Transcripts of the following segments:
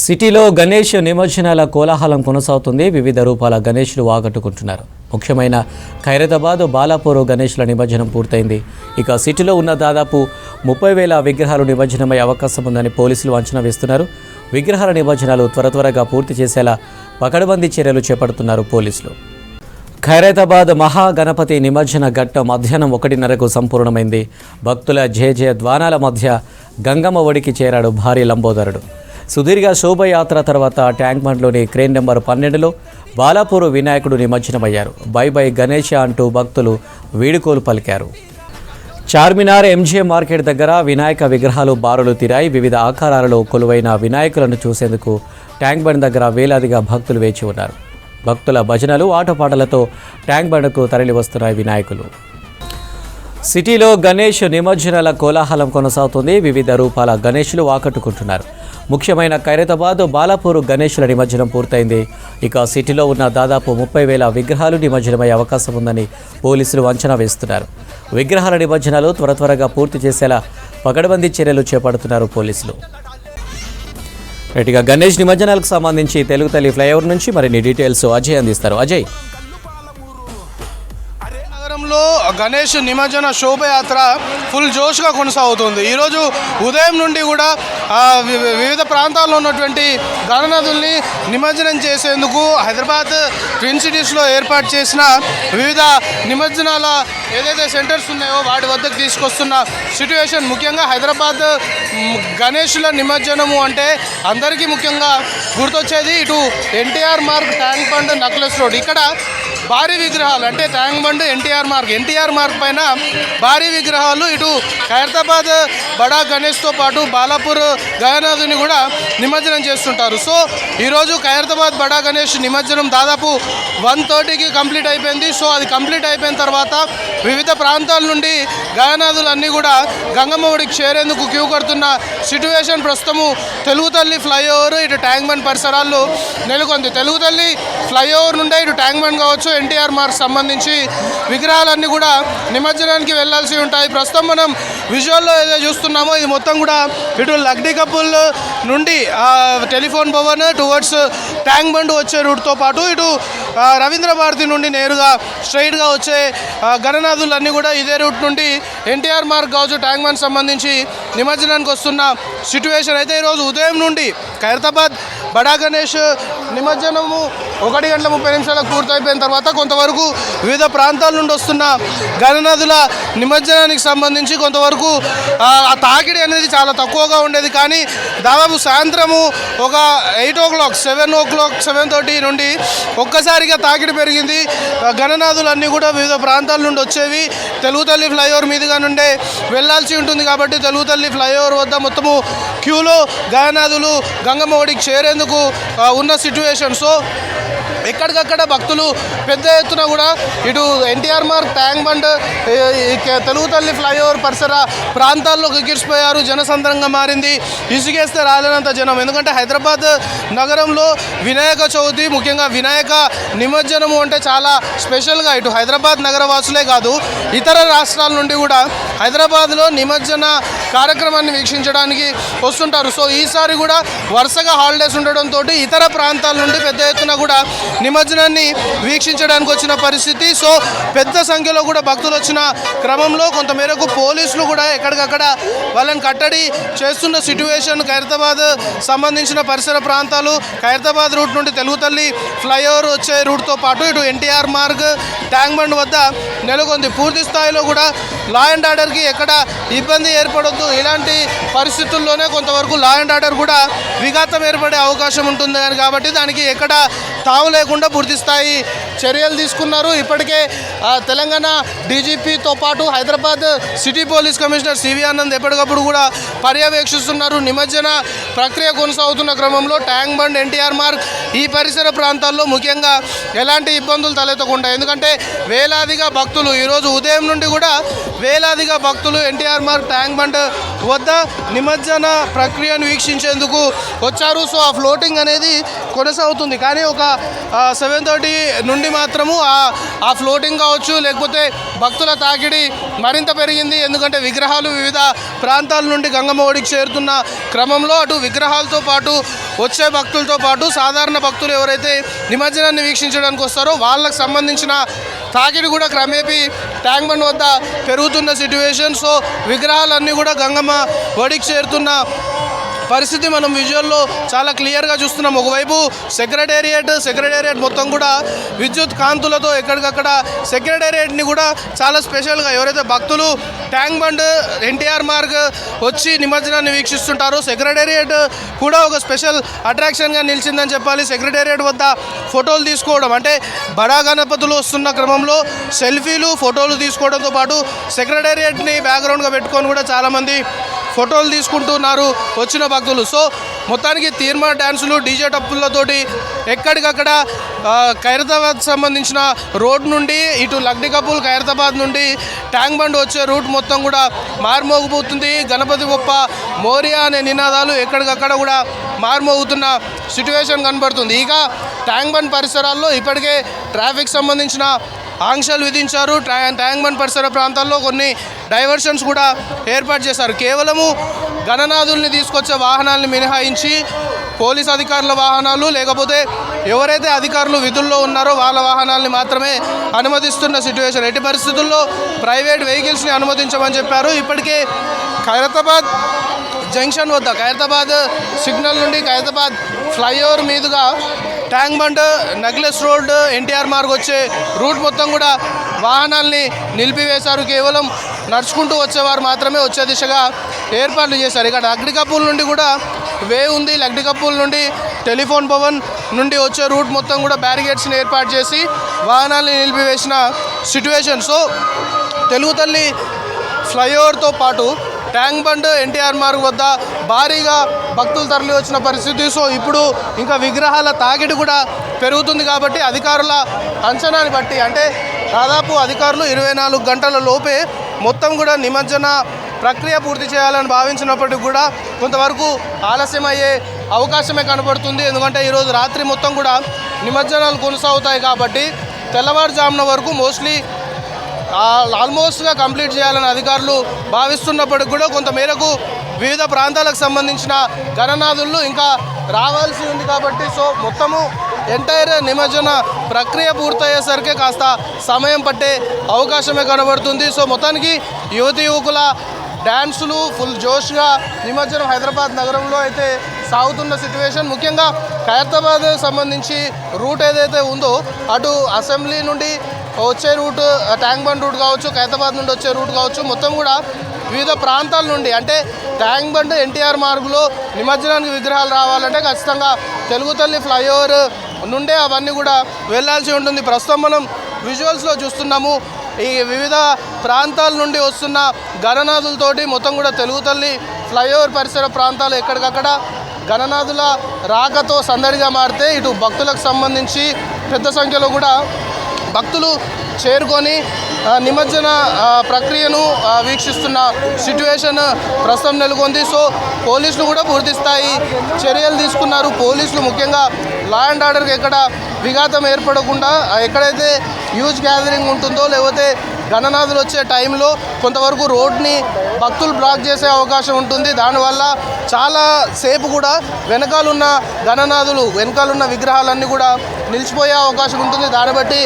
సిటీలో గణేష్ నిమజ్జనాల కోలాహలం కొనసాగుతుంది. వివిధ రూపాల గణేష్లు ఆకట్టుకుంటున్నారు. ముఖ్యమైన ఖైరతాబాద్ బాలాపూర్ గణేష్ల నిమజ్జనం పూర్తయింది. ఇక సిటీలో ఉన్న దాదాపు 30,000 విగ్రహాలు నిమజ్జనమయ్యే అవకాశం ఉందని పోలీసులు అంచనా వేస్తున్నారు. విగ్రహాల నిమజ్జనాలు త్వరగా పూర్తి చేసేలా పకడ్బందీ చర్యలు చేపడుతున్నారు పోలీసులు. ఖైరతాబాద్ మహాగణపతి నిమజ్జన ఘట్టం మధ్యాహ్నం 1:30కు సంపూర్ణమైంది. భక్తుల జయ ద్వానాల మధ్య గంగమ్మ ఒడికి చేరాడు భారీ లంబోదరుడు. సుదీర్ఘ శోభయాత్ర తర్వాత ట్యాంక్ బండ్లోని క్రేన్ నెంబర్ 12లో బాలాపూర్ వినాయకుడు నిమజ్జనమయ్యారు. బై బై గణేష అంటూ భక్తులు వీడుకోలు పలికారు. చార్మినార్ ఎంజీఎం మార్కెట్ దగ్గర వినాయక విగ్రహాలు బారులు తీరాయి. వివిధ ఆకారాలలో కొలువైన వినాయకులను చూసేందుకు ట్యాంక్ బండ్ దగ్గర వేలాదిగా భక్తులు వేచి ఉన్నారు. భక్తుల భజనలు ఆటపాటలతో ట్యాంక్ బండ్కు తరలి వస్తున్నాయి వినాయకులు. సిటీలో గణేష్ నిమజ్జనాల కోలాహలం కొనసాగుతుంది. వివిధ రూపాల గణేష్లు ఆకట్టుకుంటున్నారు. ముఖ్యమైన ఖైరతాబాద్ బాలాపూర్ గణేష్ల నిమజ్జనం పూర్తయింది. ఇక సిటీలో ఉన్న దాదాపు 30,000 విగ్రహాలు నిమజ్జనమయ్యే అవకాశం ఉందని పోలీసులు అంచనా వేస్తున్నారు. విగ్రహాల నిమజ్జనాలు త్వరగా పూర్తి చేసేలా పకడ్బందీ చర్యలు చేపడుతున్నారు పోలీసులు. రైట్గా గణేష్ నిమజ్జనాలకు సంబంధించి తెలుగు తల్లి ఫ్లైఓవర్ నుంచి మరిన్ని డీటెయిల్స్ అజయ్ అందిస్తారు. అజయ్, నగరంలో గణేష్ నిమజ్జన శోభయాత్ర ఫుల్ జోష్గా కొనసాగుతుంది. ఈరోజు ఉదయం నుండి కూడా వివిధ ప్రాంతాల్లో ఉన్నటువంటి గణనాథుల్ని నిమజ్జనం చేసేందుకు హైదరాబాద్ ట్విన్ సిటీస్లో ఏర్పాటు చేసిన వివిధ నిమజ్జనాల ఏదైతే సెంటర్స్ ఉన్నాయో వాటి వద్దకు తీసుకొస్తున్న సిట్యుయేషన్. ముఖ్యంగా హైదరాబాద్ గణేష్ల నిమజ్జనము అంటే అందరికీ ముఖ్యంగా గుర్తొచ్చేది ఇటు NTR Marg, tank bund, necklace road. ఇక్కడ భారీ విగ్రహాలు అంటే ట్యాంక్ బండ్, ఎన్టీఆర్ మార్గ్ పైన భారీ విగ్రహాలు. ఇటు ఖైరతాబాద్ బడా గణేష్తో పాటు బాలాపూర్ గణనాథుని కూడా నిమజ్జనం చేస్తుంటారు. సో ఈరోజు ఖైరతాబాద్ బడా గణేష్ నిమజ్జనం దాదాపు 1:30కి కంప్లీట్ అయిపోయింది. సో అది కంప్లీట్ అయిపోయిన తర్వాత వివిధ ప్రాంతాల నుండి గణనాథులన్నీ కూడా గంగమ్మ ఒడికి చేరేందుకు క్యూ కడుతున్న సిట్యుయేషన్ ప్రస్తుతము తెలుగు తల్లి ఫ్లైఓవర్ ఇటు ట్యాంక్ బండ్ పరిసరాల్లో నెలకొంది. తెలుగు తల్లి ఫ్లైఓవర్ నుండే ఇటు ట్యాంక్ బండ్ కావచ్చు, ఎన్టీఆర్ మార్క్ సంబంధించి విగ్రహాలన్నీ కూడా నిమజ్జనానికి వెళ్లాల్సి ఉంటాయి. ప్రస్తుతం మనం విజువల్లో ఏదో చూస్తున్నామో ఇది మొత్తం కూడా ఇటు లగ్డీ కపుల్ నుండి telephone Bhavan towards tank bund వచ్చే రూట్తో పాటు ఇటు రవీంద్ర భారతి నుండి నేరుగా స్ట్రైట్గా వచ్చే గణనాథులన్నీ కూడా ఇదే రూట్ నుండి ఎన్టీఆర్ మార్క్ కావచ్చు, ట్యాంక్ బండ్ సంబంధించి నిమజ్జనానికి వస్తున్న సిట్యుయేషన్. అయితే ఈరోజు ఉదయం నుండి ఖైరతాబాద్ బడా గణేష్ నిమజ్జనము 1:30 పూర్తయిపోయిన తర్వాత కొంతవరకు వివిధ ప్రాంతాల నుండి వస్తున్న గణనాథుల నిమజ్జనానికి సంబంధించి కొంతవరకు ఆ తాకిడి అనేది చాలా తక్కువగా ఉండేది. కానీ దాదాపు సాయంత్రము ఒక 8 o'clock 7:30 నుండి ఒక్కసారిగా తాకిడి పెరిగింది. గణనాథులన్నీ కూడా వివిధ ప్రాంతాల నుండి వచ్చేవి. తెలుగు తల్లి ఫ్లైఓవర్ మీదుగా నుండే వెళ్లాల్సి ఉంటుంది కాబట్టి తెలుగు తల్లి ఫ్లైఓవర్ వద్ద మొత్తము క్యూలో గణనాథులు గంగమ్మ ఒడికి చేరేందుకు ఉన్న సిట్యుయేషన్. సో ఎక్కడికక్కడ భక్తులు పెద్ద ఎత్తున కూడా ఇటు NTR mark, tank bund, Telugu తల్లి ఫ్లైఓవర్ పరిసర ప్రాంతాల్లో కిక్కిరిసిపోయారు. జనసంద్రంగా మారింది. ఇసుకేస్తే రాలేనంత జనం. ఎందుకంటే హైదరాబాద్ నగరంలో వినాయక చవితి, ముఖ్యంగా వినాయక నిమజ్జనము అంటే చాలా స్పెషల్గా ఇటు హైదరాబాద్ నగరవాసులే కాదు ఇతర రాష్ట్రాల నుండి కూడా హైదరాబాద్లో నిమజ్జన కార్యక్రమాన్ని వీక్షించడానికి వస్తుంటారు. సో ఈసారి కూడా వరుసగా హాలిడేస్ ఉండడంతో ఇతర ప్రాంతాల నుండి పెద్ద ఎత్తున కూడా నిమజ్జనాన్ని వీక్షించడానికి వచ్చిన పరిస్థితి. సో పెద్ద సంఖ్యలో కూడా భక్తులు వచ్చిన క్రమంలో కొంతమేరకు పోలీసులు కూడా ఎక్కడికక్కడ వాళ్ళని కట్టడి చేస్తున్న సిట్యుయేషన్. ఖైరతాబాద్ సంబంధించిన పరిసర ప్రాంతాలు, ఖైరతాబాద్ రూట్ నుండి తెలుగు తల్లి ఫ్లైఓవర్ వచ్చే రూట్తో పాటు ఇటు ఎన్టీఆర్ మార్గ్, ట్యాంక్ బండ్ వద్ద నెలకొంది. పూర్తి స్థాయిలో కూడా లా అండ్ ఆర్డర్కి ఎక్కడ ఇబ్బంది ఏర్పడొద్దు. ఇలాంటి పరిస్థితుల్లోనే కొంతవరకు లా అండ్ ఆర్డర్ కూడా విఘాతం ఏర్పడే అవకాశం ఉంటుంది కాబట్టి దానికి ఎక్కడ తావు లేకుండా పూర్తి స్థాయి చర్యలు తీసుకున్నారు. ఇప్పటికే తెలంగాణ డీజీపీతో పాటు Hyderabad city police commissioner CV Anand ఎప్పటికప్పుడు కూడా పర్యవేక్షిస్తున్నారు. నిమజ్జన ప్రక్రియ కొనసాగుతున్న క్రమంలో ట్యాంక్ బండ్, ఎన్టీఆర్ మార్క్ ఈ పరిసర ప్రాంతాల్లో ముఖ్యంగా ఎలాంటి ఇబ్బందులు తలెత్తకుండా, ఎందుకంటే వేలాదిగా భక్తులు భక్తులు ఈరోజు ఉదయం నుండి కూడా వేలాదిగా భక్తులు ఎన్టీఆర్ మార్గ్ ట్యాంక్ బండ్ వద్ద నిమజ్జన ప్రక్రియను వీక్షించేందుకు వచ్చారు. సో ఆ ఫ్లోటింగ్ అనేది కొనసాగుతుంది. కానీ ఒక 7:30 నుండి మాత్రము ఆ ఫ్లోటింగ్ కావచ్చు, లేకపోతే భక్తుల తాకిడి మరింత పెరిగింది. ఎందుకంటే విగ్రహాలు వివిధ ప్రాంతాల నుండి గంగమ్మ ఒడికి చేరుతున్న క్రమంలో అటు విగ్రహాలతో పాటు వచ్చే భక్తులతో పాటు సాధారణ భక్తులు ఎవరైతే నిమజ్జనాన్ని వీక్షించడానికి వస్తారో వాళ్ళకు సంబంధించిన తాకిడి కూడా క్రమేపీ ట్యాంక్ బండ్ వద్ద పెరుగుతున్న సిట్యువేషన్. సో విగ్రహాలన్నీ కూడా గంగమ్మ ఒడికి చేరుతున్న పరిస్థితి మనం విజువల్లో చాలా క్లియర్గా చూస్తున్నాం. ఒకవైపు సెక్రటేరియట్ మొత్తం కూడా విద్యుత్ కాంతులతో ఎక్కడికక్కడ సెక్రటేరియట్ని కూడా చాలా స్పెషల్గా ఎవరైతే భక్తులు ట్యాంక్ బండ్ ఎన్టీఆర్ మార్గ్ వచ్చి నిమజ్జనాన్ని వీక్షిస్తుంటారో సెక్రటేరియట్ కూడా ఒక స్పెషల్ అట్రాక్షన్గా నిలిచిందని చెప్పాలి. సెక్రటేరియట్ వద్ద ఫోటోలు తీసుకోవడం అంటే బడా గణపతులు వస్తున్న క్రమంలో సెల్ఫీలు ఫోటోలు తీసుకోవడంతో పాటు సెక్రటేరియట్ని బ్యాక్గ్రౌండ్గా పెట్టుకొని కూడా చాలామంది ఫోటోలు తీసుకుంటున్నారు వచ్చిన భక్తులు. సో మొత్తానికి తీర్మా డ్యాన్సులు డీజే టప్పులతోటి ఎక్కడికక్కడ ఖైరతాబాద్ సంబంధించిన రోడ్ నుండి ఇటు లక్డీ కపూల్ ఖైరతాబాద్ నుండి ట్యాంక్ బండ్ వచ్చే రూట్ మొత్తం కూడా మారుమోగిపోతుంది. గణపతి బొప్ప మోరియా అనే నినాదాలు ఎక్కడికక్కడ కూడా మారుమోగుతున్న సిట్యువేషన్ కనబడుతుంది. ఇక ట్యాంక్ బండ్ పరిసరాల్లో ఇప్పటికే ట్రాఫిక్ సంబంధించిన ఆంక్షలు విధించారు. ట్యాంక్ బండ్ పరిసర ప్రాంతాల్లో కొన్ని డైవర్షన్స్ కూడా ఏర్పాటు చేశారు. కేవలము గణనాథుల్ని తీసుకొచ్చే వాహనాలను మినహాయించి పోలీస్ అధికారుల వాహనాలు లేకపోతే ఎవరైతే అధికారులు విధుల్లో ఉన్నారో వాళ్ళ వాహనాలని మాత్రమే అనుమతిస్తున్న సిట్యువేషన్. ఎట్టి పరిస్థితుల్లో ప్రైవేట్ వెహికల్స్ని అనుమతించమని చెప్పారు. ఇప్పటికే ఖైరతాబాద్ జంక్షన్ వద్ద ఖైరతాబాద్ సిగ్నల్ నుండి ఖైరతాబాద్ ఫ్లైఓవర్ మీదుగా tank bund necklace road NTR Marg వచ్చే రూట్ మొత్తం కూడా వాహనాల్ని నిలిపివేశారు. కేవలం నడుచుకుంటూ వచ్చేవారు మాత్రమే వచ్చే దిశగా ఏర్పాట్లు చేశారు. ఇక్కడ లక్డీ కపూల్ నుండి కూడా వే ఉంది. లక్డీ కపూల్ నుండి టెలిఫోన్ భవన్ నుండి వచ్చే రూట్ మొత్తం కూడా బ్యారికేడ్స్ని ఏర్పాటు చేసి వాహనాల్ని నిలిపివేసిన సిట్యువేషన్. సో తెలుగు తల్లి ఫ్లైఓవర్తో పాటు ట్యాంక్ బండ్ ఎన్టీఆర్ మార్గ్ వద్ద భారీగా భక్తులు తరలి వచ్చిన పరిస్థితి. సో ఇప్పుడు ఇంకా విగ్రహాల తాకిడి కూడా పెరుగుతుంది కాబట్టి అధికారుల అంచనాన్ని బట్టి అంటే దాదాపు అధికారులు 24 గంటల లోపే మొత్తం కూడా నిమజ్జన ప్రక్రియ పూర్తి చేయాలని భావించినప్పటికీ కూడా కొంతవరకు ఆలస్యం అయ్యే అవకాశమే కనబడుతుంది. ఎందుకంటే ఈరోజు రాత్రి మొత్తం కూడా నిమజ్జనాలు కొనసాగుతాయి కాబట్టి తెల్లవారుజామున వరకు ఆల్మోస్ట్గా కంప్లీట్ చేయాలని అధికారులు భావిస్తున్నప్పటికి కూడా కొంతమేరకు వివిధ ప్రాంతాలకు సంబంధించిన గణనాథులు ఇంకా రావాల్సి ఉంది కాబట్టి సో మొత్తము ఎంటైర్ నిమజ్జన ప్రక్రియ పూర్తయ్యేసరికి కాస్త సమయం పట్టే అవకాశమే కనబడుతుంది. సో మొత్తానికి యువకుల డ్యాన్సులు ఫుల్ జోష్గా నిమజ్జనం హైదరాబాద్ నగరంలో అయితే సాగుతున్న సిట్యువేషన్. ముఖ్యంగా ఖైరతాబాద్ సంబంధించి రూట్ ఏదైతే ఉందో అటు అసెంబ్లీ నుండి వచ్చే రూట్ ట్యాంక్ బండ్ రూట్ కావచ్చు, ఖైరతాబాద్ నుండి వచ్చే రూట్ కావచ్చు, మొత్తం కూడా వివిధ ప్రాంతాల నుండి అంటే ట్యాంక్ బండ్ ఎన్టీఆర్ మార్గులో నిమజ్జనానికి విగ్రహాలు రావాలంటే ఖచ్చితంగా తెలుగు తల్లి ఫ్లైఓవర్ నుండే అవన్నీ కూడా వెళ్ళాల్సి ఉంటుంది. ప్రస్తుతం మనం విజువల్స్లో చూస్తున్నాము ఈ వివిధ ప్రాంతాల నుండి వస్తున్న గణనాథులతోటి మొత్తం కూడా తెలుగు తల్లి ఫ్లైఓవర్ పరిసర ప్రాంతాలు ఎక్కడికక్కడ గణనాథుల రాకతో సందడిగా మారితే ఇటు భక్తులకు సంబంధించి పెద్ద సంఖ్యలో కూడా భక్తులు చేరుకొని నిమజ్జన ప్రక్రియను వీక్షిస్తున్న సిట్యువేషన్ ప్రస్తుతం నెలకొంది. సో పోలీసులు కూడా పూర్తి స్థాయి చర్యలు తీసుకున్నారు. పోలీసులు ముఖ్యంగా లా అండ్ ఆర్డర్కి ఎక్కడ విఘాతం ఏర్పడకుండా ఎక్కడైతే హ్యూజ్ గ్యాదరింగ్ ఉంటుందో లేకపోతే గణనాథులు వచ్చే టైంలో కొంతవరకు రోడ్ని భక్తులు బ్లాక్ చేసే అవకాశం ఉంటుంది. దానివల్ల చాలా సేపు కూడా వెనకాలన్న గణనాథులు వెనకాలన్న విగ్రహాలన్నీ కూడా నిలిచిపోయే అవకాశం ఉంటుంది. దాన్ని బట్టి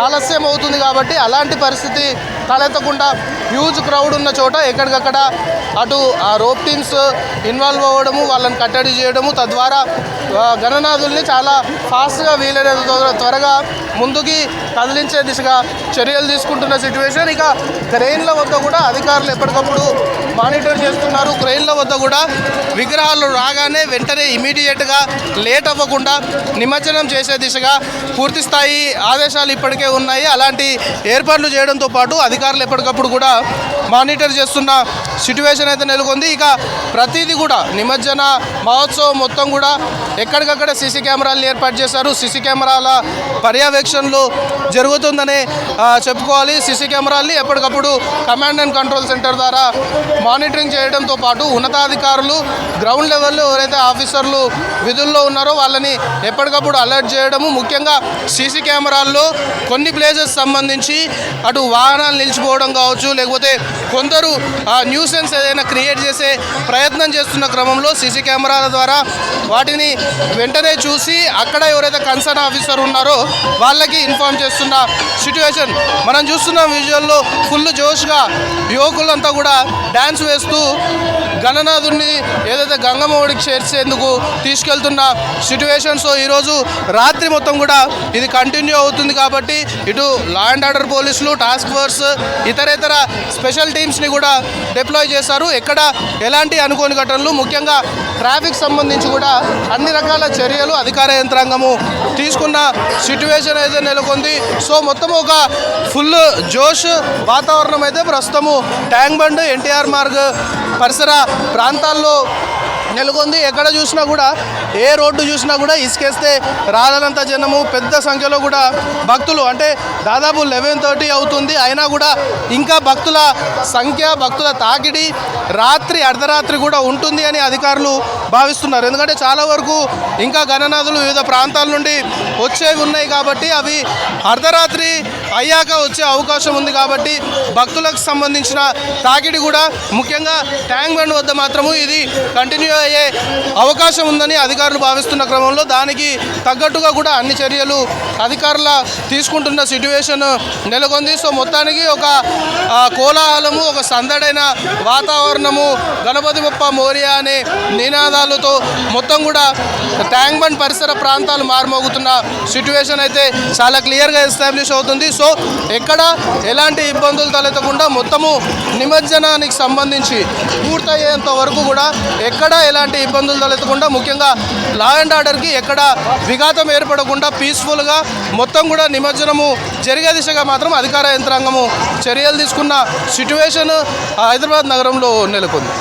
ఆలస్యం అవుతుంది కాబట్టి అలాంటి పరిస్థితి తలెత్తకుండా హ్యూజ్ క్రౌడ్ ఉన్న చోట ఎక్కడికక్కడ అటు ఆ రోప్ టీమ్స్ ఇన్వాల్వ్ అవ్వడము, వాళ్ళని కట్టడి చేయడము, తద్వారా గణనాథుల్ని చాలా ఫాస్ట్గా వీలైనంత త్వరగా ముందుకి కదిలించే దిశగా చర్యలు తీసుకుంటున్న సిట్యువేషన్. ఇక క్రెయిన్ల వద్ద కూడా అధికారులు ఎప్పటికప్పుడు మానిటర్ చేస్తున్నారు. క్రెయిన్ల వద్ద కూడా విగ్రహాలు రాగానే వెంటనే ఇమీడియట్గా లేట్ అవ్వకుండా నిమజ్జనం చేసే దిశగా పూర్తి స్థాయి ఆదేశాలు ఇప్పటికే ఉన్నాయి. అలాంటి ఏర్పాట్లు చేయడంతో పాటు అధికారులు ఎప్పటికప్పుడు కూడా మానిటర్ చేస్తున్న సిట్యువేషన్ అయితే నెలకొంది. ఇక ప్రతిదీ కూడా నిమజ్జన మహోత్సవం మొత్తం కూడా ఎక్కడికక్కడ సీసీ కెమెరాలు ఏర్పాటు చేశారు. సీసీ కెమెరాల పర్యవేక్షణలు జరుగుతుందని చెప్పుకోవాలి. సీసీ కెమెరాల్ని ఎప్పటికప్పుడు కమాండ్ అండ్ కంట్రోల్ సెంటర్ ద్వారా మానిటరింగ్ చేయడంతో పాటు ఉన్నతాధికారులు గ్రౌండ్ లెవెల్లో ఎవరైతే ఆఫీసర్లు విధుల్లో ఉన్నారో వాళ్ళని ఎప్పటికప్పుడు అలర్ట్ చేయడము, ముఖ్యంగా సీసీ కెమెరాల్లో కొన్ని ప్లేసెస్ సంబంధించి అటు వాహనాలు నిలిచిపోవడం కావచ్చు, లేకపోతే కొందరు న్యూసెన్స్ ఏదైనా క్రియేట్ చేసే ప్రయత్నం చేస్తున్న క్రమంలో సీసీ కెమెరాల ద్వారా వాటిని వెంటనే చూసి అక్కడ ఎవరైతే కన్సర్న్ ఆఫీసర్ ఉన్నారో వాళ్ళకి ఇన్ఫార్మ్ చేస్తున్న సిట్యువేషన్ మనం చూస్తున్నాం. విజువల్లో ఫుల్ జోష్గా యువకులంతా కూడా డ్యాన్స్ వేస్తూ గణనాథుడిని ఏదైతే గంగమ్మ ఒడికి చేర్చేందుకు తీసుకెళ్తున్న సిట్యువేషన్. సో ఈరోజు రాత్రి మొత్తం కూడా ఇది కంటిన్యూ అవుతుంది కాబట్టి ఇటు లా అండ్ ఆర్డర్ పోలీసులు, టాస్క్ ఫోర్స్, ఇతరేతర స్పెషల్ టీమ్స్ని కూడా డిప్లాయ్ చేశారు. ఎక్కడ ఎలాంటి అనుకోని ఘటనలు, ముఖ్యంగా ట్రాఫిక్ సంబంధించి కూడా అన్ని రకాల చర్యలు అధికార యంత్రాంగము తీసుకున్న సిట్యువేషన్ అయితే నెలకొంది. సో మొత్తం ఒక ఫుల్ జోష్ వాతావరణం అయితే ప్రస్తుతము ట్యాంక్ బండ్, ఎన్టీఆర్ మార్గ్ పరిసర ప్రాంతాల్లో నెలకొంది. ఎక్కడ చూసినా కూడా ఏ రోడ్డు చూసినా కూడా ఇసుకేస్తే రాలనంత జనము, పెద్ద సంఖ్యలో కూడా భక్తులు, అంటే దాదాపు 11:30 అవుతుంది అయినా కూడా ఇంకా భక్తుల సంఖ్య, భక్తుల తాకిడి రాత్రి అర్ధరాత్రి కూడా ఉంటుంది అని అధికారులు భావిస్తున్నారు. ఎందుకంటే చాలా వరకు ఇంకా గణనాథులు వివిధ ప్రాంతాల నుండి వచ్చేవి ఉన్నాయి కాబట్టి అవి అర్ధరాత్రి అయ్యాక వచ్చే అవకాశం ఉంది కాబట్టి భక్తులకు సంబంధించిన తాకిడి కూడా ముఖ్యంగా ట్యాంక్ బండ్ వద్ద మాత్రము ఇది కంటిన్యూ అయ్యే అవకాశం ఉందని అధికారులు భావిస్తున్న క్రమంలో దానికి తగ్గట్టుగా కూడా అన్ని చర్యలు అధికారుల తీసుకుంటున్న సిట్యువేషన్ నెలకొంది. సో మొత్తానికి ఒక కోలాహలము, ఒక సందడైన వాతావరణము, గణపతి బప్ప మోరియా అనే నినాదాలతో మొత్తం కూడా ట్యాంక్ బండ్ పరిసర ప్రాంతాలు మారుమోగుతున్న సిట్యువేషన్ అయితే చాలా క్లియర్గా ఎస్టాబ్లిష్ అవుతుంది. సో ఎక్కడ ఎలాంటి ఇబ్బందులు తలెత్తకుండా మొత్తము నిమజ్జనానికి సంబంధించి పూర్తయ్యేంత వరకు కూడా ఎక్కడ ఎలాంటి ఇబ్బందులు తలెత్తకుండా, ముఖ్యంగా లా అండ్ ఆర్డర్కి ఎక్కడ విఘాతం ఏర్పడకుండా పీస్ఫుల్గా మొత్తం కూడా నిమజ్జనము జరిగే దిశగా మాత్రం అధికార యంత్రాంగము చర్యలు తీసుకున్న సిట్యువేషన్ హైదరాబాద్ నగరంలో నెలకొంది.